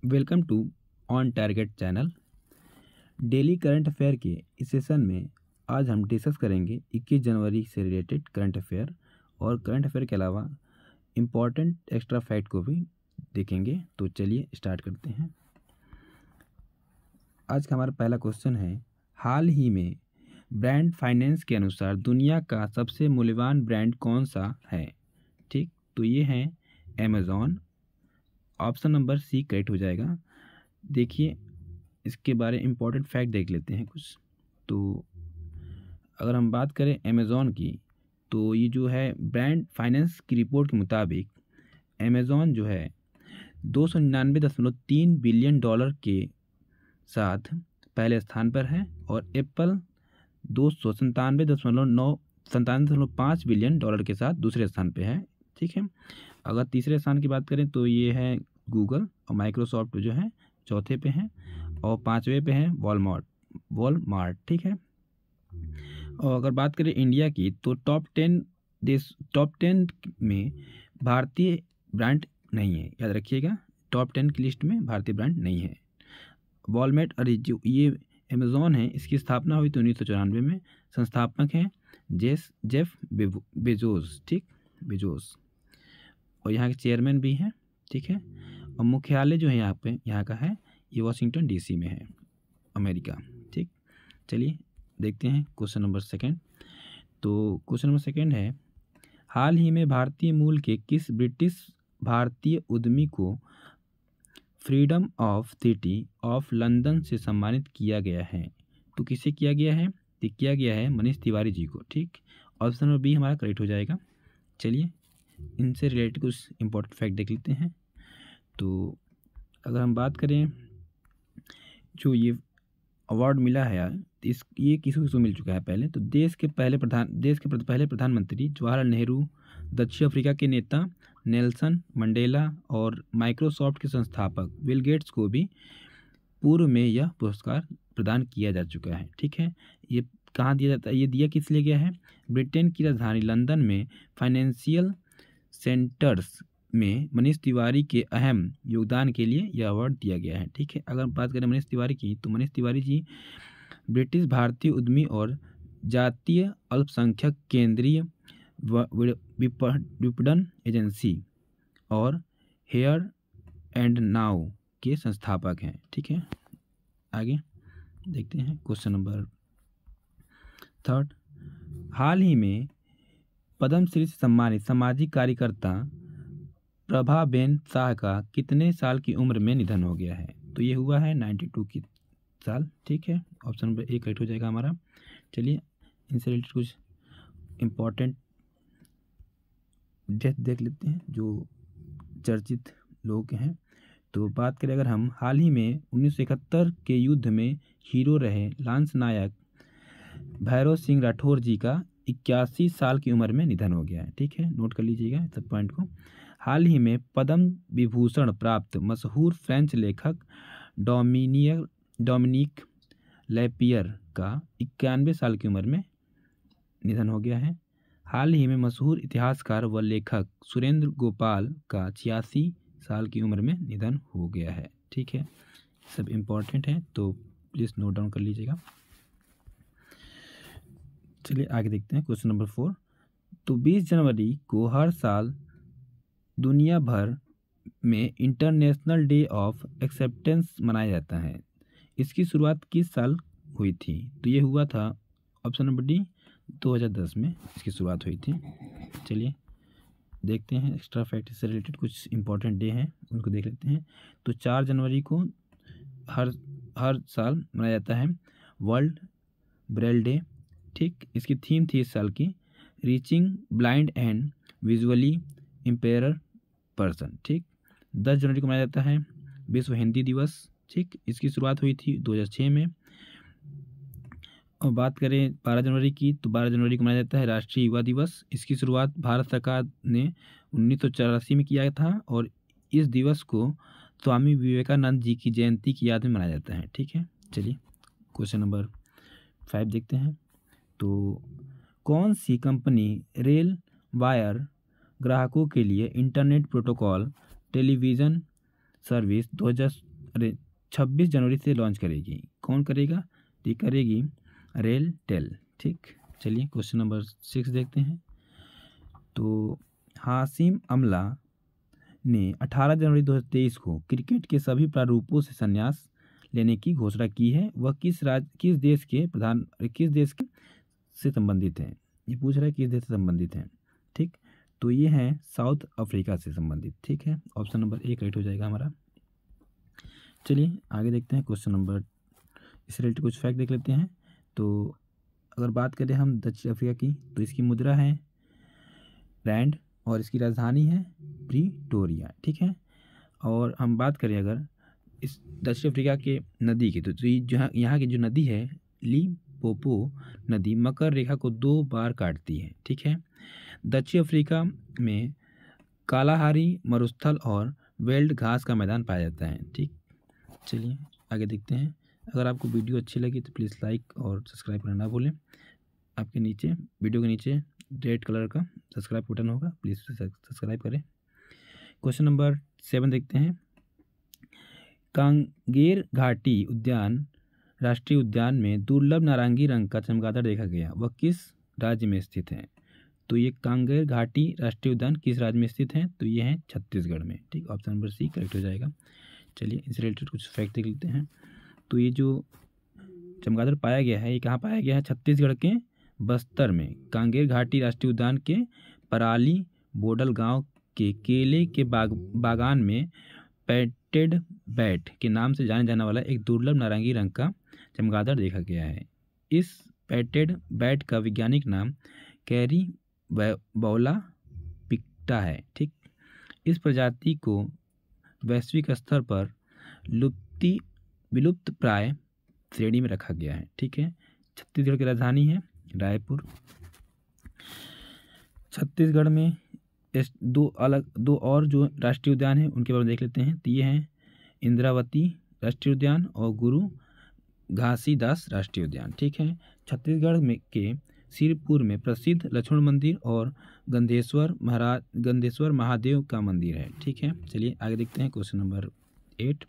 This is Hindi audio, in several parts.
Welcome to On Target channel. Daily current affair के इस सेशन में आज हम डिस्कस करेंगे 21 जनवरी से रिलेटेड करंट अफेयर और करंट अफेयर के अलावा इम्पॉर्टेंट एक्स्ट्रा फैक्ट को भी देखेंगे। तो चलिए स्टार्ट करते हैं। आज का हमारा पहला क्वेश्चन है, हाल ही में ब्रांड फाइनेंस के अनुसार दुनिया का सबसे मूल्यवान ब्रांड कौन सा है? ठीक, तो ये है Amazon. Option number C correct हो जाएगा। देखिए, इसके बारे में इम्पोर्टेंट फैक्ट देख लेते हैं कुछ। तो अगर हम बात करें अमेज़ॉन की, तो ये जो है ब्रांड फाइनेंस की रिपोर्ट के मुताबिक अमेज़ॉन जो है 299.3 बिलियन डॉलर के साथ पहले स्थान पर है और एप्पल 297.5 बिलियन डॉलर के साथ दूसरे स्थान पे है। ठीक है, अगर तीसरे स्थान की बात करें तो ये है गूगल और माइक्रोसॉफ्ट जो है चौथे पे हैं और पांचवे पे है वॉलमार्ट। ठीक है, और अगर बात करें इंडिया की तो टॉप 10 में भारतीय ब्रांड नहीं है। याद रखिएगा, टॉप 10 की लिस्ट में भारतीय ब्रांड नहीं है। वॉलमार्ट और जो ये अमेज़ॉन है, इसकी स्थापना हुई थी 1994 में। संस्थापक हैं जेफ बेजोस। ठीक, बेजोस, और यहाँ के चेयरमैन भी हैं। ठीक है, और मुख्यालय जो है यहाँ का है, ये वाशिंगटन डीसी में है, अमेरिका। ठीक, चलिए देखते हैं क्वेश्चन नंबर सेकंड। तो क्वेश्चन नंबर सेकंड है, हाल ही में भारतीय मूल के किस ब्रिटिश भारतीय उद्यमी को freedom of city of London से सम्मानित किया गया है? तो किसे किया गया है? तो किया गया है मनीष तिवारी जी को। ठीक, ऑप्शन नंबर बी हमारा करेक्ट हो जाएगा। चलिए इनसे रिलेटेड कुछ इम्पोर्टेंट फैक्ट देख लेते हैं। तो अगर हम बात करें, जो ये अवार्ड मिला है यार, ये किसको मिल चुका है पहले? तो देश के पहले प्रधानमंत्री जवाहरलाल नेहरू, दक्षिण अफ्रीका के नेता नेल्सन मंडेला और माइक्रोसॉफ्ट के संस्थापक बिल गेट्स को भी पूर्व में यह पुरस्कार प्रदान किया जा चुका है। ठीक है, ये कहाँ दिया जाता है? ये दिया किस लिए गया है? ब्रिटेन की राजधानी लंदन में फाइनेंशियल सेंटर्स में मनीष तिवारी के अहम योगदान के लिए यह अवार्ड दिया गया है। ठीक है, अगर बात करें मनीष तिवारी की, तो मनीष तिवारी जी ब्रिटिश भारतीय उद्यमी और जातीय अल्पसंख्यक केंद्रीय विपणन एजेंसी और हेयर एंड नाउ के संस्थापक हैं। ठीक है, आगे देखते हैं क्वेश्चन नंबर थर्ड। हाल ही में पद्मश्री से सम्मानित सामाजिक कार्यकर्ता प्रभाबेन शाह का कितने साल की उम्र में निधन हो गया है? तो ये हुआ है 92 की साल। ठीक है, ऑप्शन नंबर ए करेक्ट हो जाएगा हमारा। चलिए इनसे रिलेटेड कुछ इम्पोर्टेंट डेथ देख लेते हैं जो चर्चित लोग हैं। तो बात करें अगर हम, हाल ही में 1971 के युद्ध में हीरो रहे लांस नायक भैरव सिंह राठौर जी का 81 साल की उम्र में निधन हो गया है। ठीक है, नोट कर लीजिएगा सब पॉइंट को। हाल ही में पद्म विभूषण प्राप्त मशहूर फ्रेंच लेखक डोमिनिक लैपियर का 91 साल की उम्र में निधन हो गया है। हाल ही में मशहूर इतिहासकार व लेखक सुरेंद्र गोपाल का 86 साल की उम्र में निधन हो गया है। ठीक है, सब इम्पोर्टेंट है, तो प्लीज़ नोट डाउन कर लीजिएगा। चलिए आगे देखते हैं क्वेश्चन नंबर 4। तो 20 जनवरी को हर साल दुनिया भर में इंटरनेशनल डे ऑफ एक्सेप्टेंस मनाया जाता है। इसकी शुरुआत किस साल हुई थी? तो ये हुआ था ऑप्शन नंबर डी 2010 में इसकी शुरुआत हुई थी। चलिए देखते हैं एक्स्ट्रा फैक्ट से रिलेटेड कुछ इंपॉर्टेंट डे हैं, उनको देख लेते हैं। तो 4 जनवरी को हर साल मनाया जाता है वर्ल्ड ब्रेल डे। ठीक, इसकी थीम थी इस साल की reaching blind and visually impair person. ठीक, 10 जनवरी को मनाया जाता है विश्व हिंदी दिवस। ठीक, इसकी शुरुआत हुई थी 2006 में। और बात करें 12 जनवरी की, तो 12 जनवरी को मनाया जाता है राष्ट्रीय युवा दिवस। इसकी शुरुआत भारत सरकार ने 1984 में किया था और इस दिवस को स्वामी विवेकानंद जी की जयंती की याद में मनाया जाता है। ठीक है, चलिए क्वेश्चन नंबर 5 देखते हैं। तो कौन सी कंपनी रेल वायर ग्राहकों के लिए इंटरनेट प्रोटोकॉल टेलीविज़न सर्विस अरे 26 जनवरी से लॉन्च करेगी। कौन करेगा? ये करेगी रेलटेल। ठीक, चलिए क्वेश्चन नंबर 6 देखते हैं। तो हाशिम अमला ने 18 जनवरी 2023 को क्रिकेट के सभी प्रारूपों से संन्यास लेने की घोषणा की है। वह किस देश के से संबंधित हैं? ये पूछ रहा है किस देश से संबंधित हैं। ठीक, तो ये हैं साउथ अफ्रीका से संबंधित। ठीक है, ऑप्शन नंबर ए करेक्ट हो जाएगा हमारा। चलिए आगे देखते हैं क्वेश्चन नंबर, इससे रिलेटेड कुछ फैक्ट देख लेते हैं। तो अगर बात करें हम दक्षिण अफ्रीका की, तो इसकी मुद्रा है रैंड और इसकी राजधानी है प्रीटोरिया। ठीक है, और हम बात करें अगर इस दक्षिण अफ्रीका के नदी की, तो यहाँ की जो नदी है लीपोपो नदी मकर रेखा को 2 बार काटती है। ठीक है, दक्षिण अफ्रीका में कालाहारी मरुस्थल और वेल्ड घास का मैदान पाया जाता है। ठीक, चलिए आगे देखते हैं। अगर आपको वीडियो अच्छी लगी तो प्लीज़ लाइक और सब्सक्राइब करना ना भूलें। आपके नीचे वीडियो के नीचे रेड कलर का सब्सक्राइब बटन होगा, प्लीज़ सब्सक्राइब करें। क्वेश्चन नंबर 7 देखते हैं। कांगेर घाटी उद्यान राष्ट्रीय उद्यान में दुर्लभ नारंगी रंग का चमगादड़ देखा गया। वह किस राज्य में स्थित है? तो ये कांगेर घाटी राष्ट्रीय उद्यान किस राज्य में स्थित है? तो ये है छत्तीसगढ़ में। ठीक, ऑप्शन नंबर सी करेक्ट हो जाएगा। चलिए इससे रिलेटेड कुछ फैक्ट देख लेते हैं। तो ये जो चमगादड़ पाया गया है, ये कहाँ पाया गया है? छत्तीसगढ़ के बस्तर में कांगेर घाटी राष्ट्रीय उद्यान के पराली बोडल गांव के केले के बागान में पैटेड बैट के नाम से जाने जाने वाला एक दुर्लभ नारंगी रंग का चमगादड़ देखा गया है। इस पैटेड बैट का वैज्ञानिक नाम कैरी बौला पिक्टा है। ठीक, इस प्रजाति को वैश्विक स्तर पर विलुप्त प्राय श्रेणी में रखा गया है। ठीक है, छत्तीसगढ़ की राजधानी है रायपुर। छत्तीसगढ़ में दो और जो राष्ट्रीय उद्यान हैं उनके बारे में देख लेते हैं। तो ये हैं इंद्रावती राष्ट्रीय उद्यान और गुरु घासीदास राष्ट्रीय उद्यान। ठीक है, छत्तीसगढ़ में के सिरपुर में प्रसिद्ध लक्ष्मण मंदिर और गंधेश्वर महादेव का मंदिर है। ठीक है, चलिए आगे देखते हैं क्वेश्चन नंबर 8।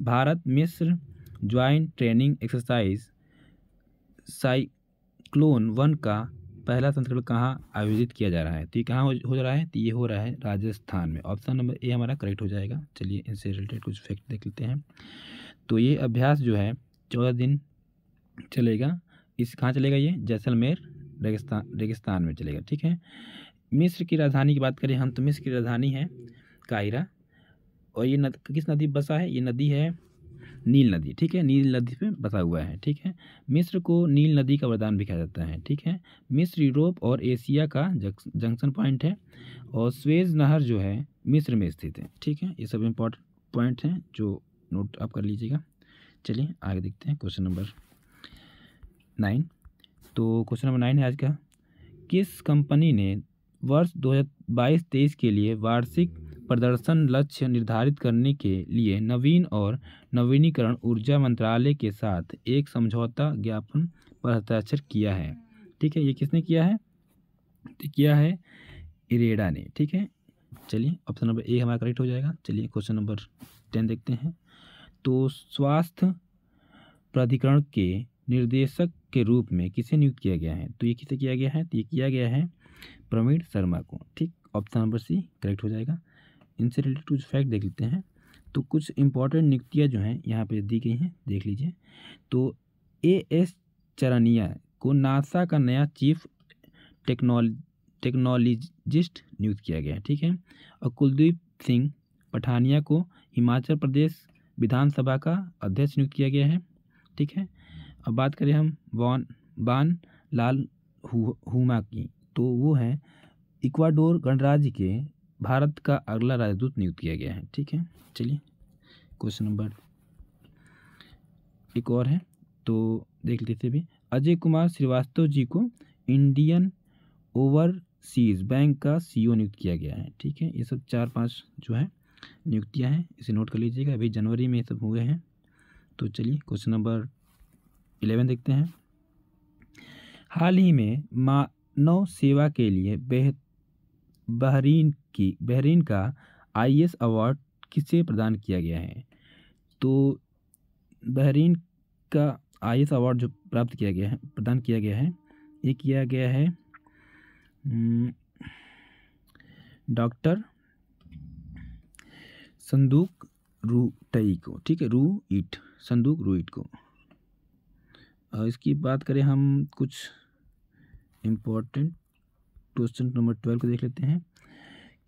भारत मिस्र ज्वाइंट ट्रेनिंग एक्सरसाइज साइक्लोन 1 का पहला संस्करण कहाँ आयोजित किया जा रहा है? तो ये कहाँ हो रहा है? तो ये हो रहा है राजस्थान में। ऑप्शन नंबर ए हमारा करेक्ट हो जाएगा। चलिए इनसे रिलेटेड कुछ फैक्ट देख लेते हैं। तो ये अभ्यास जो है 14 दिन चलेगा। इस कहाँ चलेगा? ये जैसलमेर रेगिस्तान में चलेगा। ठीक है, मिस्र की राजधानी की बात करें हम, तो मिस्र की राजधानी है काहिरा। और ये किस नदी बसा है? ये नदी है नील नदी। ठीक है, नील नदी पे बसा हुआ है। ठीक है, मिस्र को नील नदी का वरदान भी कहा जाता है। ठीक है, मिस्र यूरोप और एशिया का जंक्शन पॉइंट है और स्वेज नहर जो है मिस्र में स्थित है। ठीक है, ये सब इम्पोर्टेंट पॉइंट हैं जो नोट आप कर लीजिएगा। चलिए आगे देखते हैं क्वेश्चन नंबर 9। तो क्वेश्चन नंबर 9 है आज का। किस कंपनी ने वर्ष 2022-23 के लिए वार्षिक प्रदर्शन लक्ष्य निर्धारित करने के लिए नवीन और नवीनीकरण ऊर्जा मंत्रालय के साथ एक समझौता ज्ञापन पर हस्ताक्षर किया है? ठीक है, ये किसने किया है? तो किया है इरेडा ने। ठीक है, चलिए ऑप्शन नंबर ए हमारा करेक्ट हो जाएगा। चलिए क्वेश्चन नंबर 10 देखते हैं। तो स्वास्थ्य प्राधिकरण के निर्देशक के रूप में किसे नियुक्त किया गया है? तो ये किसे किया गया है? तो ये किया गया है प्रवीण शर्मा को। ठीक, ऑप्शन नंबर सी करेक्ट हो जाएगा। इनसे रिलेटेड कुछ फैक्ट देख लेते हैं। तो कुछ इंपॉर्टेंट नियुक्तियां जो हैं यहाँ पे दी गई हैं, देख लीजिए। तो एएस चरनिया को नासा का नया चीफ टेक्नोलॉजिस्ट नियुक्त किया गया है। ठीक है, और कुलदीप सिंह पठानिया को हिमाचल प्रदेश विधानसभा का अध्यक्ष नियुक्त किया गया है। ठीक है, अब बात करें हम बान लाल हुमा की, तो वो है इक्वाडोर गणराज्य के भारत का अगला राजदूत नियुक्त किया गया है। ठीक है, चलिए क्वेश्चन नंबर एक और है, तो देख लेते भी। अजय कुमार श्रीवास्तव जी को इंडियन ओवरसीज बैंक का सीईओ नियुक्त किया गया है। ठीक है, ये सब 4-5 जो है नियुक्तियां हैं, इसे नोट कर लीजिएगा। अभी जनवरी में ये सब हुए हैं। तो चलिए क्वेश्चन नंबर 11 देखते हैं। हाल ही में मानव सेवा के लिए बहरीन का आईएस अवार्ड किसे प्रदान किया गया है? तो बहरीन का आईएएस अवार्ड जो प्रदान किया गया है, ये किया गया है डॉक्टर संदूक रूटई को, ठीक है, संदूक रूइट को। इसकी बात करें हम, कुछ इम्पोर्टेंट क्वेश्चन नंबर 12 को देख लेते हैं।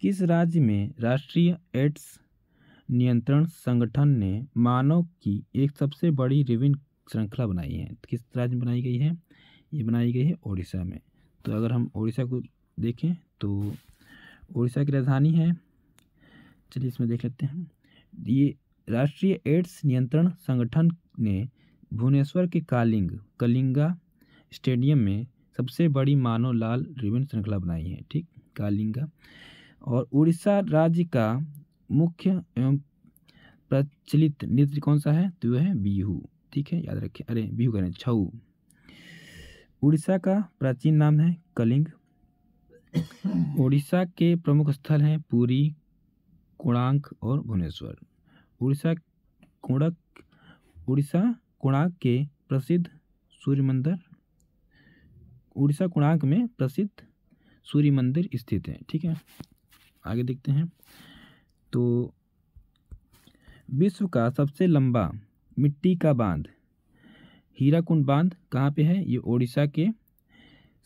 किस राज्य में राष्ट्रीय एड्स नियंत्रण संगठन ने मानव की एक सबसे बड़ी रिबन श्रृंखला बनाई है? किस राज्य में बनाई गई है? ये बनाई गई है ओडिशा में। तो अगर हम ओडिशा को देखें तो ओडिशा की राजधानी है, चलिए इसमें देख लेते हैं। ये राष्ट्रीय एड्स नियंत्रण संगठन ने भुवनेश्वर के कलिंगा स्टेडियम में सबसे बड़ी मानव लाल रिबन श्रृंखला बनाई है, ठीक, कलिंगा। और उड़ीसा राज्य का मुख्य एवं प्रचलित नृत्य कौन सा है? तो वह है बिहू, ठीक है, याद रखें। अरे बिहू करें, छऊ। उड़ीसा का प्राचीन नाम है कलिंग। उड़ीसा के प्रमुख स्थल हैं पुरी, कोणार्क और भुवनेश्वर। उड़ीसा कोणार्क के प्रसिद्ध सूर्य मंदिर, उड़ीसा कोणार्क में प्रसिद्ध सूर्य मंदिर स्थित है, ठीक है। आगे देखते हैं। तो विश्व का सबसे लंबा मिट्टी का बांध हीराकुंड बांध कहाँ पे है? ये ओडिशा के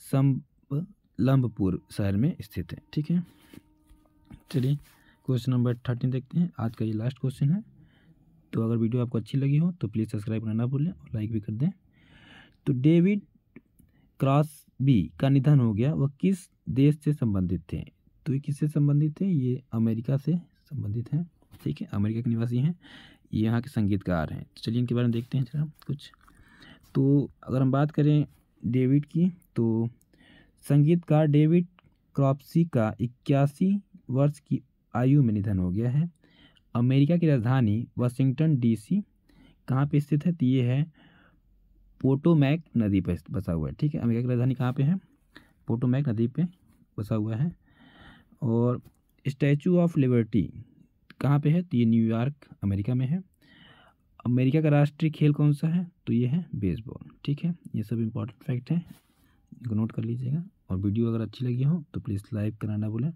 संबलपुर शहर में स्थित है, ठीक है। चलिए क्वेश्चन नंबर 13 देखते हैं। आज का ये लास्ट क्वेश्चन है। तो अगर वीडियो आपको अच्छी लगी हो तो प्लीज़ सब्सक्राइब करना ना भूलें और लाइक भी कर दें। तो डेविड क्रॉसबी का निधन हो गया, वह किस देश से संबंधित थे? तो ये किससे संबंधित थे? ये अमेरिका से संबंधित हैं, ठीक है, अमेरिका के निवासी हैं, ये यहाँ के संगीतकार हैं। तो चलिए इनके बारे में देखते हैं जरा कुछ। तो अगर हम बात करें डेविड की, तो संगीतकार डेविड क्रॉसबी का 81 वर्ष की आयु में निधन हो गया है। अमेरिका की राजधानी वाशिंगटन डीसी कहाँ पे स्थित है? तो ये है पोटोमैक नदी पर बसा हुआ है, ठीक है। अमेरिका की राजधानी कहाँ पे है? पोटोमैक नदी पे बसा हुआ है। और स्टैचू ऑफ लिबर्टी कहाँ पे है? तो ये न्यूयॉर्क अमेरिका में है। अमेरिका का राष्ट्रीय खेल कौन सा है? तो ये है बेसबॉल, ठीक है। ये सब इंपॉर्टेंट फैक्ट हैं, इनको नोट कर लीजिएगा। और वीडियो अगर अच्छी लगी हो तो प्लीज़ लाइक करना ना भूलें।